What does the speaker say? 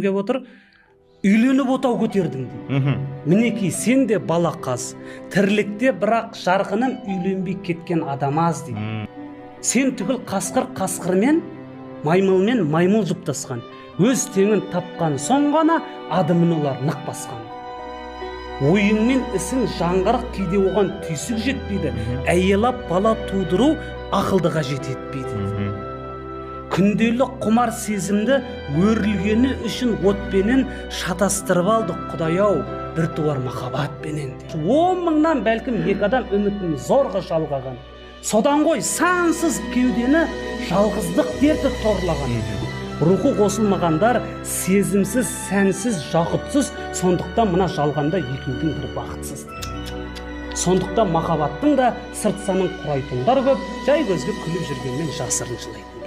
Кеп отыр, үйленіп отау көтердің дейді. Мінекей сен де балақаз, тірлікте бірақ жарқыным үйленбей кеткен адам аз дейді. Сен түгіл қасқырмен, маймылмен маймыл жұптасқан, өз теңін тапқан соң ғана адымын олар нық басқан. Ойың мен ісің жаңғырық, кейде оған түйсік жетпейді, әйелап бала тудыру ақылдыға жететпейді. Күнделік құмар сезімді өрілгені үшін отпенен шатастырып алды Құдай-ау бір туар махаббатпенен. 10 мыңнан бәлкім 2 адам үмітін зорға жалғаған. Содан ғой сансыз кеудені жалғыздық дерті торлаған. Рухы қосылмағандар сезімсіз, сәнсіз, жақұтсыз, сондықтан мына жалғанда екеудің бір бақытсыз. Сондықтан махаббаттың да сырт санын құрайтындар көп, жай көзге күліп жүргенмен жасырын жылайды.